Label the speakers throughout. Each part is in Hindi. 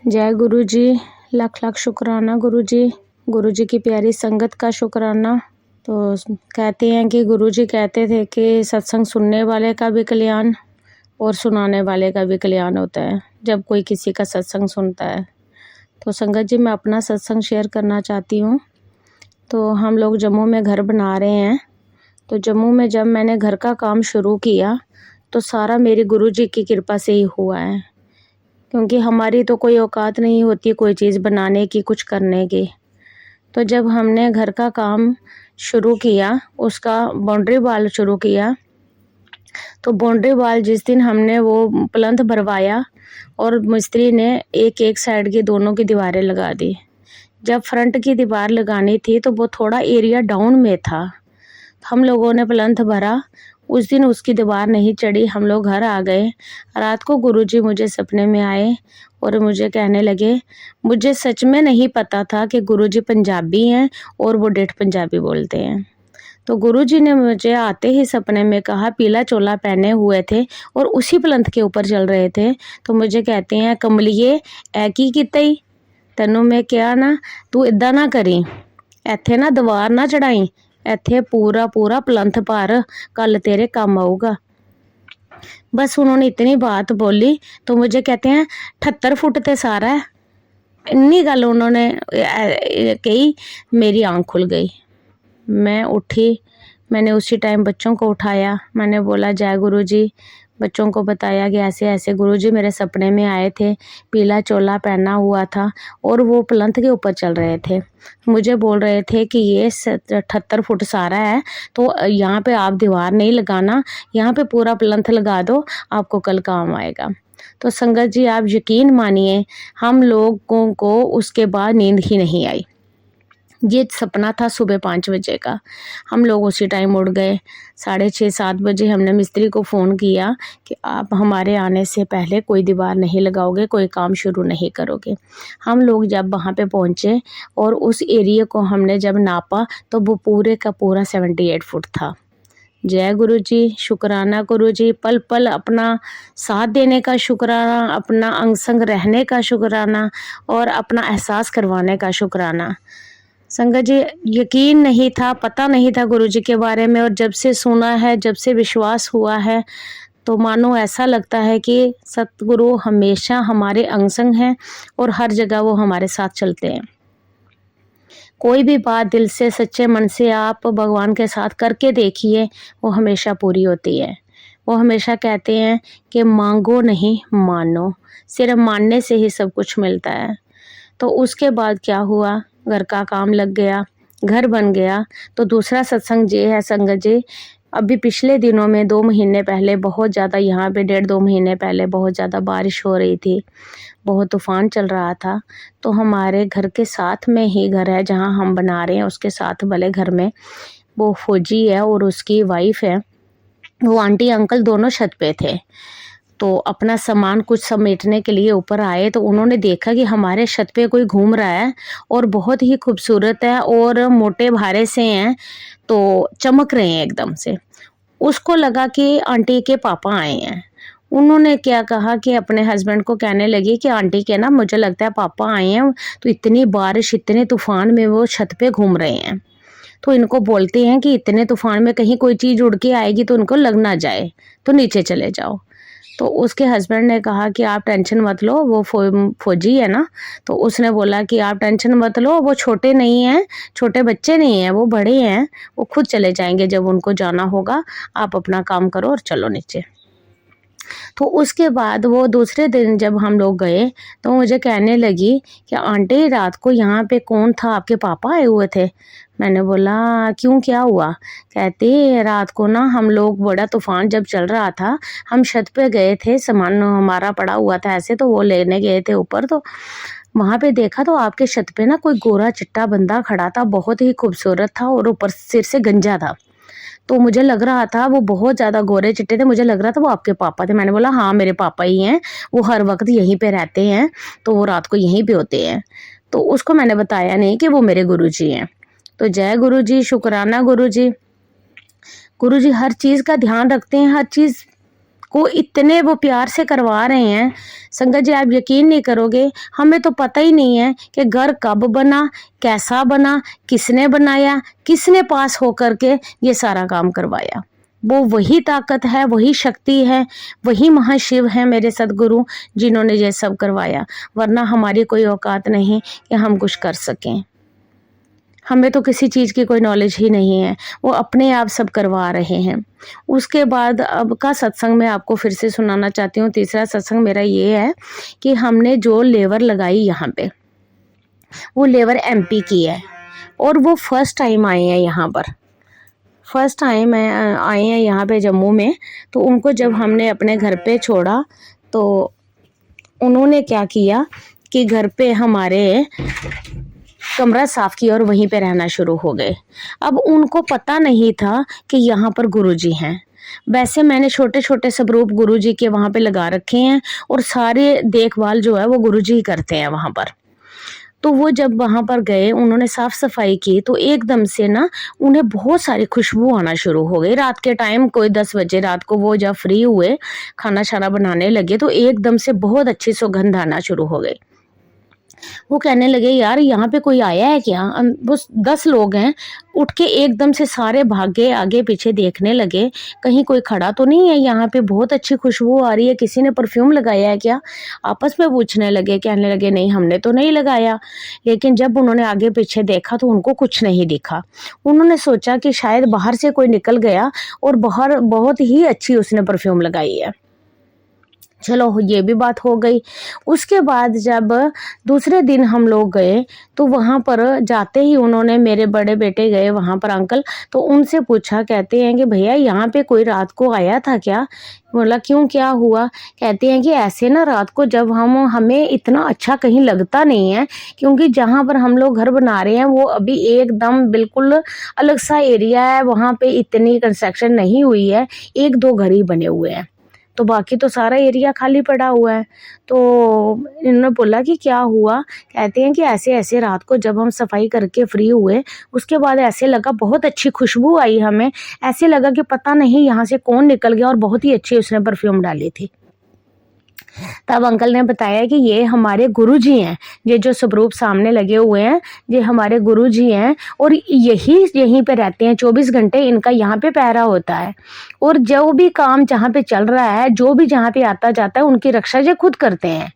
Speaker 1: जय गुरु जी। लाख लाख शुक्राना गुरु जी की प्यारी संगत का शुक्राना। तो कहते हैं कि गुरु जी कहते थे कि सत्संग सुनने वाले का भी कल्याण और सुनाने वाले का भी कल्याण होता है जब कोई किसी का सत्संग सुनता है। तो संगत जी, मैं अपना सत्संग शेयर करना चाहती हूँ। तो हम लोग जम्मू में घर बना रहे हैं। तो जम्मू में जब मैंने घर का काम शुरू किया तो सारा मेरी गुरु जी की कृपा से ही हुआ है, क्योंकि हमारी तो कोई औकात नहीं होती कोई चीज़ बनाने की, कुछ करने की। तो जब हमने घर का काम शुरू किया, उसका बाउंड्री वाल शुरू किया, तो बाउंड्री वाल जिस दिन हमने वो प्लंथ भरवाया और मिस्त्री ने एक एक साइड की दोनों की दीवारें लगा दी। जब फ्रंट की दीवार लगानी थी तो वो थोड़ा एरिया डाउन में था। हम लोगों ने प्लंथ भरा, उस दिन उसकी दीवार नहीं चढ़ी, हम लोग घर आ गए। रात को गुरुजी मुझे सपने में आए और मुझे कहने लगे, मुझे सच में नहीं पता था कि गुरुजी पंजाबी हैं और वो डेठ पंजाबी बोलते हैं। तो गुरुजी ने मुझे आते ही सपने में कहा, पीला चोला पहने हुए थे और उसी प्लंथ के ऊपर चल रहे थे। तो मुझे कहते हैं, कमलिए ऐ की कीता ही तैनू मैं क्या ना, तू इदा ना करी, इत्थे ना दीवार ना चढ़ाई, इत्थे पूरा पूरा प्लंथ भर, कल तेरे काम आऊगा। बस उन्होंने इतनी बात बोली तो मुझे कहते हैं 78 फुट ते सारा है। इन्नी गल उन्होंने कही, मेरी आंख खुल गई। मैं उठी, मैंने उसी टाइम बच्चों को उठाया, मैंने बोला जय गुरु जी। बच्चों को बताया कि ऐसे ऐसे गुरुजी मेरे सपने में आए थे, पीला चोला पहना हुआ था और वो प्लंथ के ऊपर चल रहे थे। मुझे बोल रहे थे कि ये 78 फुट सारा है, तो यहाँ पे आप दीवार नहीं लगाना, यहाँ पे पूरा प्लंथ लगा दो, आपको कल काम आएगा। तो संगत जी, आप यकीन मानिए, हम लोगों को उसके बाद नींद ही नहीं आई। ये सपना था सुबह 5 बजे का। हम लोग उसी टाइम उठ गए। 6:30-7 बजे हमने मिस्त्री को फ़ोन किया कि आप हमारे आने से पहले कोई दीवार नहीं लगाओगे, कोई काम शुरू नहीं करोगे। हम लोग जब वहाँ पे पहुँचे और उस एरिया को हमने जब नापा तो वो पूरे का पूरा 78 फुट था। जय गुरु जी, शुक्राना गुरु जी। पल पल अपना साथ देने का शुक्राना, अपना अंग संग रहने का शुक्राना और अपना एहसास करवाने का शुक्राना। संगत जी, यकीन नहीं था, पता नहीं था गुरुजी के बारे में, और जब से सुना है, जब से विश्वास हुआ है, तो मानो ऐसा लगता है कि सतगुरु हमेशा हमारे अंग संग हैं और हर जगह वो हमारे साथ चलते हैं। कोई भी बात दिल से सच्चे मन से आप भगवान के साथ करके देखिए, वो हमेशा पूरी होती है। वो हमेशा कहते हैं कि मांगो नहीं मानो, सिर्फ मानने से ही सब कुछ मिलता है। तो उसके बाद क्या हुआ, घर का काम लग गया, घर बन गया। तो दूसरा सत्संग ये है संगत जी, अभी पिछले दिनों में 2 महीने पहले बहुत ज़्यादा, यहाँ पे 1.5-2 महीने पहले बहुत ज़्यादा बारिश हो रही थी, बहुत तूफान चल रहा था। तो हमारे घर के साथ में ही घर है जहाँ हम बना रहे हैं, उसके साथ वाले घर में वो फौजी है और उसकी वाइफ है, वो आंटी अंकल दोनों छत पे थे। तो अपना सामान कुछ समेटने के लिए ऊपर आए तो उन्होंने देखा कि हमारे छत पे कोई घूम रहा है और बहुत ही खूबसूरत है और मोटे भारे से हैं, तो चमक रहे हैं एकदम से। उसको लगा कि आंटी के पापा आए हैं। उन्होंने क्या कहा कि अपने हस्बैंड को कहने लगी कि आंटी के ना, मुझे लगता है पापा आए हैं, तो इतनी बारिश इतने तूफान में वो छत पे घूम रहे हैं। तो इनको बोलते हैं कि इतने तूफान में कहीं कोई चीज़ उड़ के आएगी तो उनको लग ना जाए, तो नीचे चले जाओ। तो उसके हस्बैंड ने कहा कि आप टेंशन मत लो, वो फौजी है ना। तो उसने बोला कि आप टेंशन मत लो, वो छोटे नहीं हैं, छोटे बच्चे नहीं हैं, वो बड़े हैं, वो खुद चले जाएंगे जब उनको जाना होगा, आप अपना काम करो और चलो नीचे। तो उसके बाद वो दूसरे दिन जब हम लोग गए तो मुझे कहने लगी कि आंटी, रात को यहाँ पे कौन था, आपके पापा आए हुए थे। मैंने बोला क्यों, क्या हुआ। कहती, रात को ना हम लोग, बड़ा तूफान जब चल रहा था, हम छत पे गए थे, सामान हमारा पड़ा हुआ था ऐसे, तो वो लेने गए थे ऊपर, तो वहाँ पे देखा तो आपके छत पे ना कोई गोरा चिट्टा बंदा खड़ा था, बहुत ही खूबसूरत था और ऊपर सिर से गंजा था। तो मुझे लग रहा था वो बहुत ज़्यादा गोरे चिट्टे थे, मुझे लग रहा था वो आपके पापा थे। मैंने बोला हाँ, मेरे पापा ही हैं, वो हर वक्त यहीं पे रहते हैं, तो वो रात को यहीं पे होते हैं। तो उसको मैंने बताया नहीं कि वो मेरे गुरुजी हैं। तो जय गुरु जी, शुक्राना गुरु जी। गुरु जी हर चीज़ का ध्यान रखते हैं, हर चीज़ को इतने वो प्यार से करवा रहे हैं। संगत जी आप यकीन नहीं करोगे, हमें तो पता ही नहीं है कि घर कब बना, कैसा बना, किसने बनाया, किसने पास होकर के ये सारा काम करवाया। वो वही ताकत है, वही शक्ति है, वही महाशिव है मेरे सदगुरु जिन्होंने ये सब करवाया, वरना हमारी कोई औकात नहीं कि हम कुछ कर सकें। हमें तो किसी चीज़ की कोई नॉलेज ही नहीं है, वो अपने आप सब करवा रहे हैं। उसके बाद अब का सत्संग मैं आपको फिर से सुनाना चाहती हूँ। तीसरा सत्संग मेरा ये है कि हमने जो लेबर लगाई यहाँ पे, वो लेबर एमपी की है और वो फर्स्ट टाइम आए हैं यहाँ पर, फर्स्ट टाइम आए हैं यहाँ पे जम्मू में। तो उनको जब हमने अपने घर पे छोड़ा तो उन्होंने क्या किया कि घर पे हमारे कमरा साफ किया और वहीं पे रहना शुरू हो गए। अब उनको पता नहीं था कि यहाँ पर गुरुजी हैं। वैसे मैंने छोटे छोटे स्वरूप गुरुजी के वहाँ पे लगा रखे हैं और सारे देखभाल जो है वो गुरुजी ही करते हैं वहाँ पर। तो वो जब वहाँ पर गए, उन्होंने साफ सफाई की तो एकदम से ना उन्हें बहुत सारी खुशबू आना शुरू हो गई। रात के टाइम कोई 10 बजे रात को वो जब फ्री हुए, खाना शाना बनाने लगे तो एकदम से बहुत अच्छी सुगंध आना शुरू हो गई। वो कहने लगे यार यहाँ पे कोई आया है क्या? वो 10 लोग हैं। उठ के एकदम से सारे भागे, आगे पीछे देखने लगे कहीं कोई खड़ा तो नहीं है, यहाँ पे बहुत अच्छी खुशबू आ रही है, किसी ने परफ्यूम लगाया है क्या? आपस में पूछने लगे, कहने लगे नहीं हमने तो नहीं लगाया। लेकिन जब उन्होंने आगे पीछे देखा तो उनको कुछ नहीं दिखा। उन्होंने सोचा कि शायद बाहर से कोई निकल गया और बाहर बहुत ही अच्छी उसने परफ्यूम लगाई है। चलो ये भी बात हो गई। उसके बाद जब दूसरे दिन हम लोग गए तो वहाँ पर जाते ही उन्होंने, मेरे बड़े बेटे गए वहाँ पर अंकल, तो उनसे पूछा, कहते हैं कि भैया यहाँ पे कोई रात को आया था क्या? बोला क्यों, क्या हुआ? कहते हैं कि ऐसे ना रात को जब हमें इतना अच्छा कहीं लगता नहीं है, क्योंकि जहाँ पर हम लोग घर बना रहे हैं वो अभी एकदम बिल्कुल अलग सा एरिया है, वहाँ पे इतनी कंस्ट्रक्शन नहीं हुई है, 1-2 घर ही बने हुए हैं, तो बाकी तो सारा एरिया खाली पड़ा हुआ है। तो इन्होंने बोला कि क्या हुआ? कहते हैं कि ऐसे ऐसे रात को जब हम सफाई करके फ्री हुए, उसके बाद ऐसे लगा बहुत अच्छी खुशबू आई हमें, ऐसे लगा कि पता नहीं यहाँ से कौन निकल गया और बहुत ही अच्छी उसने परफ्यूम डाली थी। तब अंकल ने बताया कि ये हमारे गुरुजी हैं, ये जो स्वरूप सामने लगे हुए हैं ये हमारे गुरुजी हैं और यहीं पे रहते हैं, 24 घंटे इनका यहाँ पे पहरा होता है और जो भी काम जहाँ पे चल रहा है, जो भी जहाँ पे आता जाता है, उनकी रक्षा ये खुद करते हैं।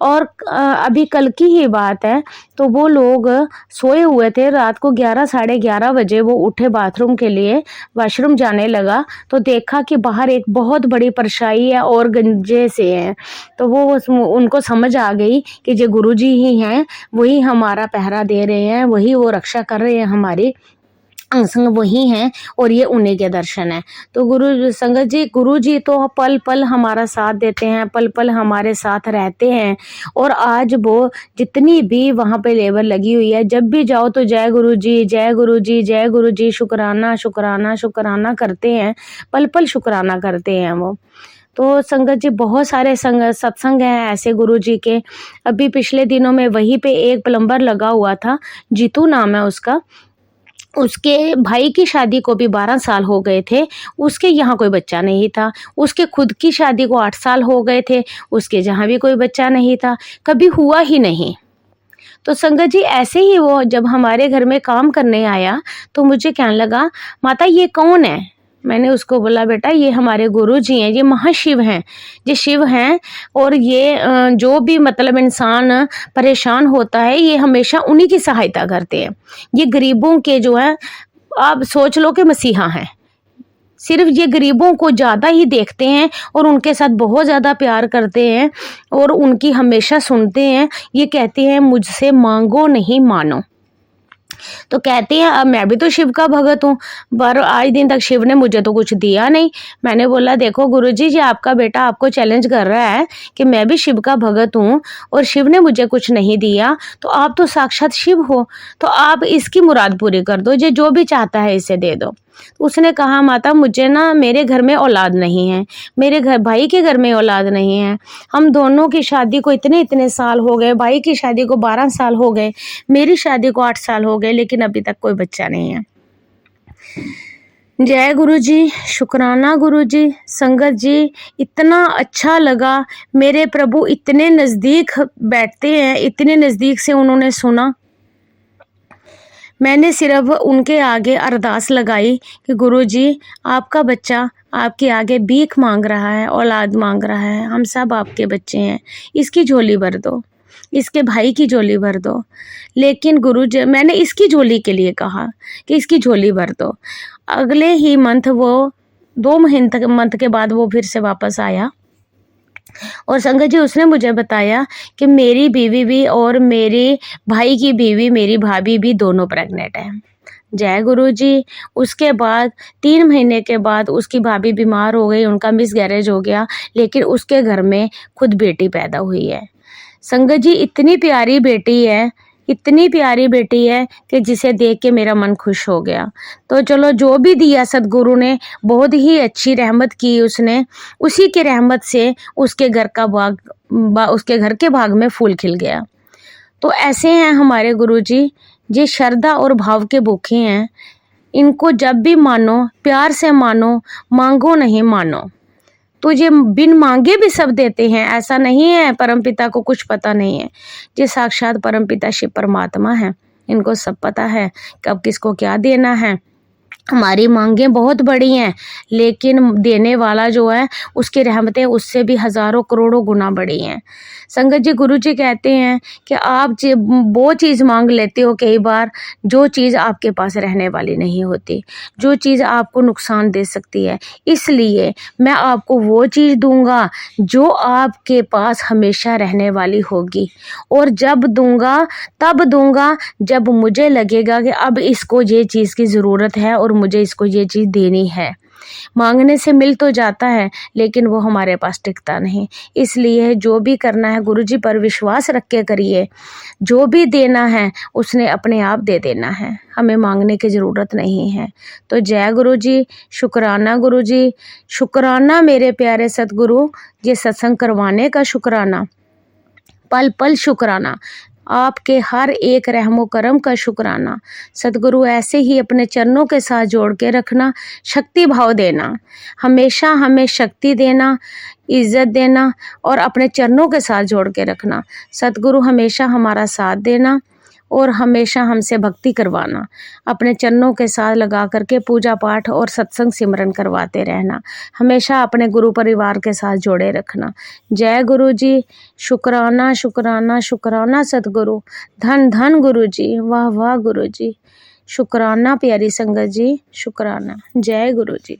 Speaker 1: और अभी कल की ही बात है, तो वो लोग सोए हुए थे, रात को 11 साढ़े 11 बजे वो उठे बाथरूम के लिए, वॉशरूम जाने लगा तो देखा कि बाहर एक बहुत बड़ी परछाई है और गंजे से है। तो वो उनको समझ आ गई कि ये गुरुजी ही हैं, वही हमारा पहरा दे रहे हैं, वही वो रक्षा कर रहे हैं, हमारी संग वही हैं और ये उन्हीं के दर्शन है। तो गुरु संगत जी, गुरु जी तो पल पल हमारा साथ देते हैं, पल पल हमारे साथ रहते हैं। और आज वो जितनी भी वहाँ पे लेबर लगी हुई है, जब भी जाओ तो जय गुरु जी, जय गुरु जी, जय गुरु जी, शुक्राना शुक्राना शुक्राना करते हैं, पल पल शुक्राना करते हैं वो। तो संगत जी बहुत सारे सत्संग हैं ऐसे गुरु जी के। अभी पिछले दिनों में वहीं पे एक प्लम्बर लगा हुआ था, जीतू नाम है उसका, उसके भाई की शादी को भी 12 साल हो गए थे, उसके यहाँ कोई बच्चा नहीं था। उसके खुद की शादी को 8 साल हो गए थे, उसके जहाँ भी कोई बच्चा नहीं था, कभी हुआ ही नहीं। तो संगत जी ऐसे ही वो जब हमारे घर में काम करने आया तो मुझे कहने लगा, माता ये कौन है? मैंने उसको बोला, बेटा ये हमारे गुरु जी हैं, ये महाशिव हैं, ये शिव हैं और ये जो भी मतलब इंसान परेशान होता है ये हमेशा उन्हीं की सहायता करते हैं। ये गरीबों के जो है, आप सोच लो कि मसीहा हैं, सिर्फ ये गरीबों को ज़्यादा ही देखते हैं और उनके साथ बहुत ज़्यादा प्यार करते हैं और उनकी हमेशा सुनते हैं। ये कहते हैं मुझसे मांगो नहीं मानो। तो कहते हैं अब मैं भी तो शिव का भगत हूँ, पर आज दिन तक शिव ने मुझे तो कुछ दिया नहीं। मैंने बोला देखो गुरुजी जी, आपका बेटा आपको चैलेंज कर रहा है कि मैं भी शिव का भगत हूँ और शिव ने मुझे कुछ नहीं दिया, तो आप तो साक्षात शिव हो, तो आप इसकी मुराद पूरी कर दो, ये जो भी चाहता है इसे दे दो। तो उसने कहा, माता मुझे ना, मेरे घर में औलाद नहीं है, मेरे घर भाई के घर में औलाद नहीं है, हम दोनों की शादी को इतने साल हो गए, भाई की शादी को 12 साल हो गए, मेरी शादी को 8 साल हो गए, लेकिन अभी तक कोई बच्चा नहीं है। जय गुरु जी, शुक्राना गुरु जी। संगत जी, इतना अच्छा लगा, मेरे प्रभु इतने नज़दीक बैठते हैं, इतने नज़दीक से उन्होंने सुना। मैंने सिर्फ उनके आगे अरदास लगाई कि गुरु जी, आपका बच्चा आपके आगे भीख मांग रहा है, औलाद मांग रहा है, हम सब आपके बच्चे हैं, इसकी झोली भर दो, इसके भाई की झोली भर दो। लेकिन गुरु जी, मैंने इसकी झोली के लिए कहा कि इसकी झोली भर दो। अगले ही मंथ वो 2 मंथ के बाद वो फिर से वापस आया और संगत जी उसने मुझे बताया कि मेरी बीवी भी और मेरे भाई की बीवी, मेरी भाभी भी दोनों प्रेग्नेंट हैं। जय गुरु जी। उसके बाद 3 महीने के बाद उसकी भाभी बीमार हो गई, उनका मिसकैरेज हो गया, लेकिन उसके घर में खुद बेटी पैदा हुई है। संगत जी, इतनी प्यारी बेटी है, इतनी प्यारी बेटी है कि जिसे देख के मेरा मन खुश हो गया। तो चलो, जो भी दिया सदगुरु ने, बहुत ही अच्छी रहमत की उसने, उसी की रहमत से उसके घर का उसके घर के बाग में फूल खिल गया। तो ऐसे हैं हमारे गुरुजी, ये श्रद्धा और भाव के भूखे हैं। इनको जब भी मानो, प्यार से मानो, मांगो नहीं मानो। तो ये बिन मांगे भी सब देते हैं, ऐसा नहीं है परमपिता को कुछ पता नहीं है। ये साक्षात परमपिता शिव परमात्मा है, इनको सब पता है कब किसको क्या देना है। हमारी मांगें बहुत बड़ी हैं, लेकिन देने वाला जो है उसकी रहमतें उससे भी हज़ारों करोड़ों गुना बड़ी हैं। संगत जी, गुरु जी कहते हैं कि आप वो चीज़ मांग लेते हो कई बार जो चीज़ आपके पास रहने वाली नहीं होती, जो चीज़ आपको नुकसान दे सकती है। इसलिए मैं आपको वो चीज़ दूंगा जो आपके पास हमेशा रहने वाली होगी, और जब दूंगा तब दूंगा जब मुझे लगेगा कि अब इसको ये चीज़ की ज़रूरत है और मुझे इसको ये चीज़ देनी है। मांगने से मिल तो जाता है, लेकिन वो हमारे पास टिकता नहीं। इसलिए जो भी करना है गुरुजी पर विश्वास रख के करिए। जो भी देना है उसने अपने आप दे देना है, हमें मांगने की ज़रूरत नहीं है। तो जय गुरु जी, शुक्राना गुरु जी, शुक्राना मेरे प्यारे सतगुरु, ये सत्संग करवाने का शुक्राना, पल पल शुक्राना, आपके हर एक रहमो करम का शुक्राना। सतगुरु ऐसे ही अपने चरणों के साथ जोड़ के रखना, शक्ति भाव देना, हमेशा हमें शक्ति देना, इज्जत देना और अपने चरणों के साथ जोड़ के रखना। सतगुरु हमेशा हमारा साथ देना और हमेशा हमसे भक्ति करवाना, अपने चरणों के साथ लगा करके पूजा पाठ और सत्संग सिमरन करवाते रहना, हमेशा अपने गुरु परिवार के साथ जोड़े रखना। जय गुरु जी, शुक्राना शुक्राना शुक्राना सतगुरु, धन धन गुरु जी, वाह वाह गुरु जी, शुक्राना प्यारी संगत जी, शुक्राना। जय गुरु जी।